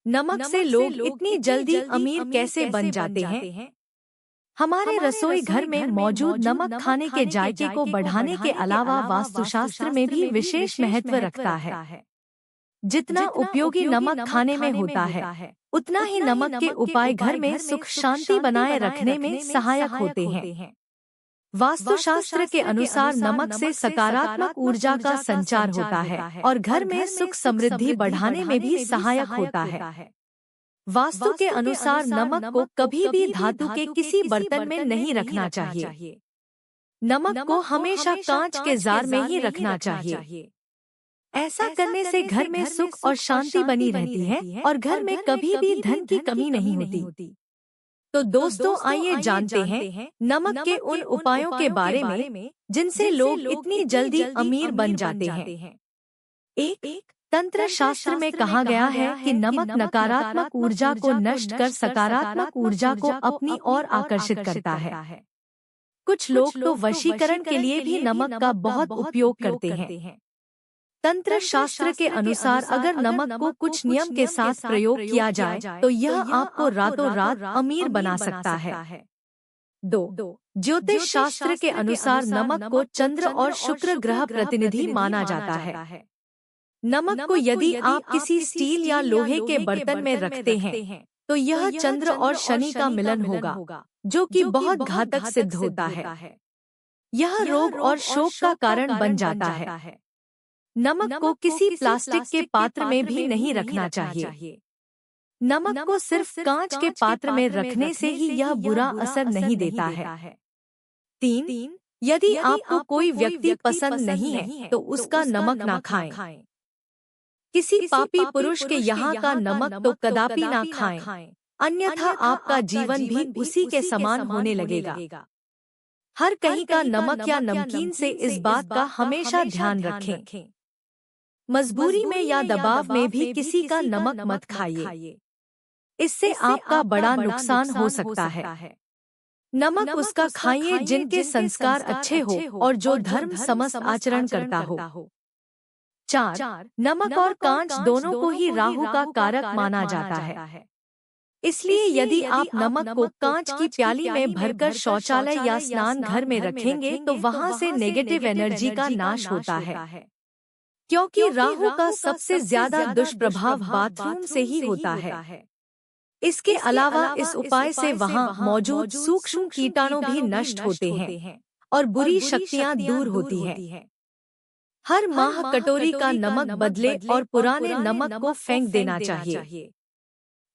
नमक से लोग इतनी जल्दी अमीर कैसे बन जाते हैं? हमारे रसोई घर में मौजूद नमक खाने के जायके को बढ़ाने के अलावा वास्तुशास्त्र में भी विशेष महत्व रखता है। जितना उपयोगी नमक खाने में होता है, उतना ही नमक के उपाय घर में सुख शांति बनाए रखने में सहायक होते हैं। वास्तुशास्त्र के अनुसार नमक से सकारात्मक ऊर्जा का संचार होता है और घर में सुख समृद्धि बढ़ाने में भी सहायक होता है। वास्तु के अनुसार नमक को कभी भी धातु के किसी बर्तन में नहीं रखना चाहिए। नमक को हमेशा कांच के जार में ही रखना चाहिए। ऐसा करने से घर में सुख और शांति बनी रहती है और घर में कभी भी धन की कमी नहीं होती। तो दोस्तों, आइए जानते हैं नमक के उन उपायों के बारे में जिनसे लोग इतनी जल्दी अमीर बन जाते हैं। एक, तंत्र शास्त्र में कहा गया है कि नमक नकारात्मक ऊर्जा को नष्ट कर सकारात्मक ऊर्जा को अपनी ओर आकर्षित करता है। कुछ लोग तो वशीकरण के लिए भी नमक का बहुत उपयोग करते हैं। तंत्र शास्त्र के अनुसार अगर नमक को कुछ नियम के साथ प्रयोग किया जाए तो यह आपको रातों रात अमीर बना सकता है। 2, ज्योतिष शास्त्र के अनुसार नमक को चंद्र और शुक्र ग्रह प्रतिनिधि माना जाता है। नमक को यदि आप किसी स्टील या लोहे के बर्तन में रखते हैं तो यह चंद्र और शनि का मिलन होगा, जो कि बहुत घातक सिद्ध होता है। यह रोग और शोक का कारण बन जाता है। नमक को किसी प्लास्टिक के पात्र में भी नहीं रखना चाहिए। नमक को सिर्फ कांच के पात्र में रखने से ही यह बुरा असर नहीं देता है। 3, यदि आपको कोई व्यक्ति पसंद नहीं है तो उसका नमक ना खाएं। किसी पापी पुरुष के यहाँ का नमक तो कदापि ना खाएं, अन्यथा आपका जीवन भी उसी के समान होने लगेगा। हर कहीं का नमक या नमकीन से इस बात का हमेशा ध्यान रखें। मजबूरी में या दबाव में भी किसी का नमक मत खाइए, इससे आपका बड़ा नुकसान हो सकता है। नमक उसका खाइए जिनके संस्कार अच्छे हो और जो धर्म समस्त आचरण करता हो। 4, नमक और कांच दोनों को ही राहु का कारक माना जाता है। इसलिए यदि आप नमक को कांच की प्याली में भरकर शौचालय या स्नान घर में रखेंगे तो वहां से नेगेटिव एनर्जी का नाश होता है, क्योंकि राहु का सबसे ज्यादा दुष्प्रभाव बाथरूम से ही होता है। इसके अलावा इस उपाय से वहां मौजूद सूक्ष्म कीटाणु भी नष्ट होते हैं और बुरी शक्तियां दूर होती हैं। हर माह कटोरी का नमक बदले और पुराने नमक को फेंक देना चाहिए।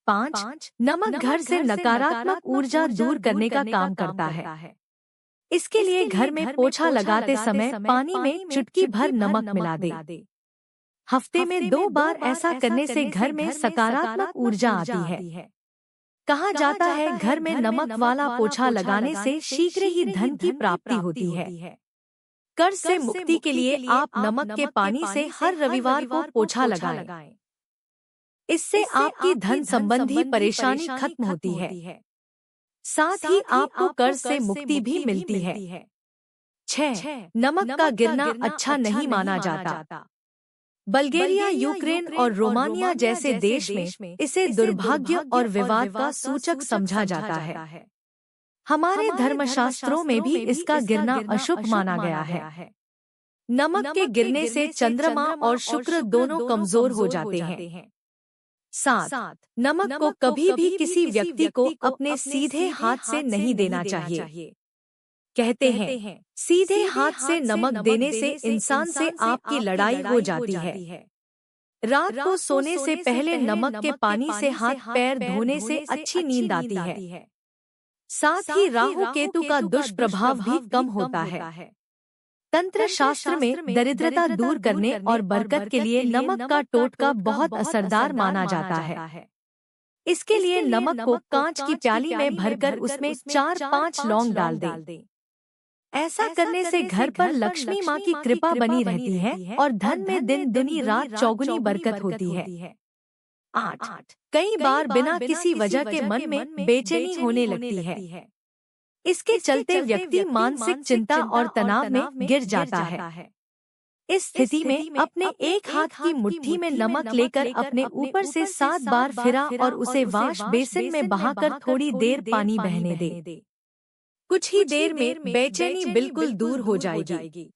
5, नमक घर से नकारात्मक ऊर्जा दूर करने का काम करता है। इसके लिए घर में पोछा लगाते समय पानी में चुटकी भर नमक मिला दे। हफ्ते में 2 बार ऐसा करने से घर में सकारात्मक ऊर्जा आती है। कहा जाता है घर में नमक वाला पोछा लगाने से शीघ्र ही धन की प्राप्ति होती है। कर्ज से मुक्ति के लिए आप नमक के पानी से हर रविवार को पोछा लगाएं। इससे आपकी धन संबंधी परेशानी खत्म होती है, साथ ही आपको कर्ज से मुक्ति भी मिलती है। 6, नमक का गिरना अच्छा नहीं माना जाता। बल्गेरिया, यूक्रेन और रोमानिया जैसे देश में इसे दुर्भाग्य और विवाद का सूचक समझा जाता है। हमारे धर्मशास्त्रों में भी इसका गिरना अशुभ माना गया है। नमक के गिरने से चंद्रमा और शुक्र दोनों कमजोर हो जाते हैं। 7, नमक को कभी भी किसी व्यक्ति को अपने सीधे हाथ से नहीं देना चाहिए। कहते हैं सीधे हाथ से नमक देने से इंसान से आपकी लड़ाई हो जाती है। रात को सोने से पहले नमक के पानी से हाथ पैर धोने से अच्छी नींद आती है। साथ ही राहु केतु का दुष्प्रभाव भी कम होता है। तंत्र शास्त्र में दरिद्रता दूर करने और बरकत के लिए नमक का टोटका बहुत असरदार माना जाता है। इसके लिए नमक को कांच की प्याली में भरकर उसमें 4-5 लौंग डाल दें। ऐसा करने से घर पर लक्ष्मी माँ की कृपा बनी रहती है और धन में दिन दुनी रात चौगुनी बरकत होती है। 8, कई बार बिना किसी वजह के मन में बेचैनी होने लगती है। इसके चलते व्यक्ति मानसिक चिंता और तनाव में गिर जाता है। इस स्थिति में अपने एक हाथ की मुट्ठी में नमक लेकर अपने ऊपर से 7 बार फिरा और उसे वॉश बेसिन में बहाकर थोड़ी देर पानी बहने दे। कुछ ही देर में बेचैनी बिल्कुल दूर हो जाएगी।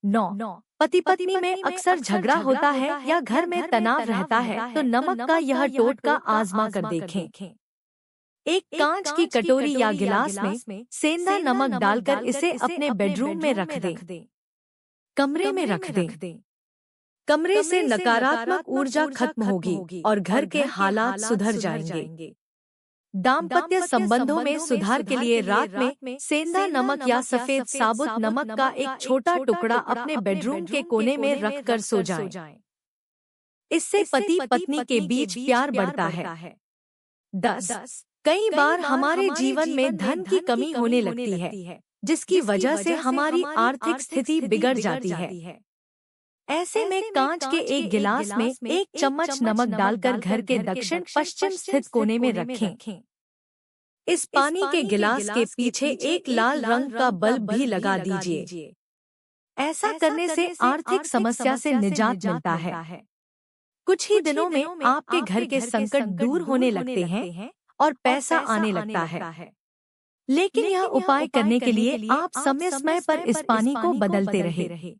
9. पति पत्नी में अक्सर झगड़ा होता है या घर में तनाव रहता है तो नमक का यह टोटका आजमा कर देखें। एक कांच की कटोरी या गिलास में सेंधा नमक डालकर इसे अपने बेडरूम में रख दें। कमरे में रख दें। कमरे से नकारात्मक ऊर्जा खत्म होगी और घर के हालात सुधर जाएंगे। दाम्पत्य संबंधों में सुधार के लिए रात में सेंधा नमक या सफेद साबुत नमक का एक छोटा टुकड़ा अपने बेडरूम के कोने में रखकर सो जाएं। इससे पति पत्नी के बीच प्यार बढ़ता है। 10. कई बार हमारे जीवन में धन की कमी होने लगती है, जिसकी वजह से हमारी आर्थिक स्थिति बिगड़ जाती है। ऐसे में कांच के एक गिलास में 1 चम्मच नमक डालकर घर के दक्षिण पश्चिम स्थित कोने में रखें। इस पानी के गिलास के पीछे एक लाल रंग का बल्ब भी लगा दीजिए। ऐसा करने से आर्थिक समस्या से निजात मिलता है। कुछ ही दिनों में आपके घर के संकट दूर होने लगते हैं और पैसा आने लगता है। लेकिन यह उपाय करने के लिए आप समय समय पर इस पानी को बदलते रहे।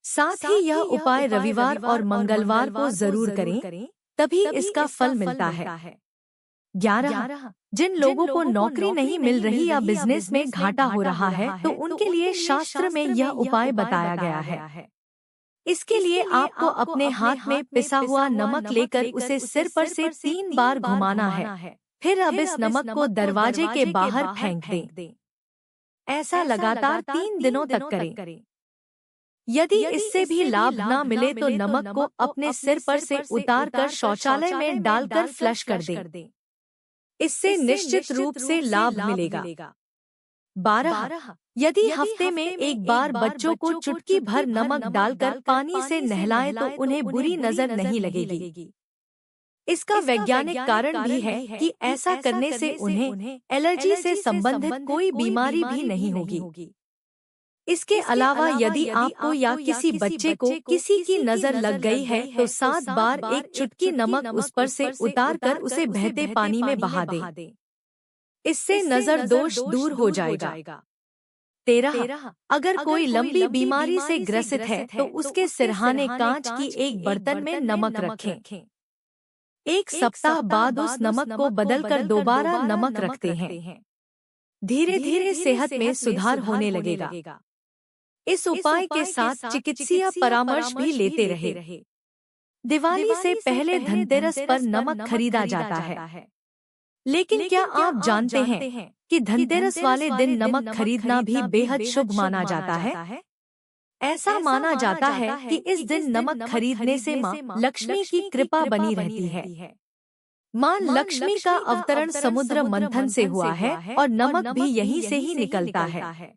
साथ ही यह उपाय रविवार और मंगलवार को जरूर करें, तभी इसका फल मिलता है। 11. जिन लोगों को नौकरी नहीं मिल रही या बिजनेस में घाटा हो रहा है तो उनके लिए शास्त्र में यह उपाय बताया गया है। इसके लिए आपको अपने हाथ में पिसा हुआ नमक लेकर उसे सिर पर से 3 बार घुमाना है। फिर अब इस नमक को दरवाजे के बाहर फेंक दें। ऐसा लगातार 3 दिनों तक करें। यदि इससे भी लाभ न मिले तो नमक को अपने सिर पर से उतारकर शौचालय में डालकर फ्लश कर दें। इससे निश्चित रूप से लाभ मिलेगा। 12. यदि हफ्ते में एक बार बच्चों को चुटकी भर नमक डालकर पानी से नहलाएं तो उन्हें बुरी नजर नहीं लगेगी। इसका वैज्ञानिक कारण भी है कि ऐसा करने से उन्हें एलर्जी से संबंधित कोई बीमारी भी नहीं होगी। इसके अलावा यदि आपको या किसी बच्चे को किसी की नजर लग गई है तो 7 बार एक चुटकी नमक उस पर से उतारकर उसे बहते पानी में बहा दें। इससे नजर दोष दूर हो जाएगा। 13. अगर कोई लंबी बीमारी से ग्रसित है तो उसके सिरहाने कांच की एक बर्तन में नमक रखें। 1 सप्ताह बाद उस नमक को बदलकर दोबारा नमक रखते हैं। धीरे धीरे सेहत में सुधार होने लगेगा। इस उपाय के साथ चिकित्सीय परामर्श भी लेते रहे। दिवाली से पहले धनतेरस पर नमक खरीदा जाता है। लेकिन क्या आप जानते हैं कि धनतेरस वाले दिन नमक खरीदना भी बेहद शुभ माना जाता है? ऐसा माना जाता है कि इस दिन नमक खरीदने से मां लक्ष्मी की कृपा बनी रहती है। मां लक्ष्मी का अवतरण समुद्र मंथन से हुआ है और नमक भी यहीं से ही निकलता है।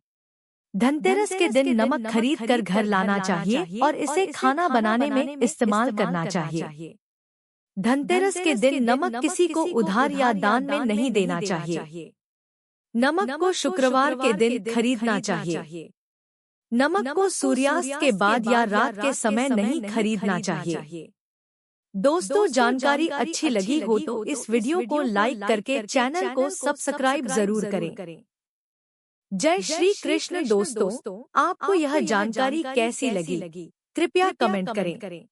धनतेरस के दिन नमक खरीद कर घर लाना चाहिए और इसे खाना बनाने में इस्तेमाल करना चाहिए। धनतेरस के दिन नमक किसी को उधार या दान में नहीं देना चाहिए। नमक को शुक्रवार के दिन खरीदना चाहिए। नमक को सूर्यास्त के बाद या रात के समय नहीं खरीदना चाहिए। दोस्तों, जानकारी अच्छी लगी हो तो इस वीडियो को लाइक करके चैनल को सब्सक्राइब जरूर करें। जय श्री कृष्ण। दोस्तों, आपको यह जानकारी कैसी लगी? कृपया कमेंट करें।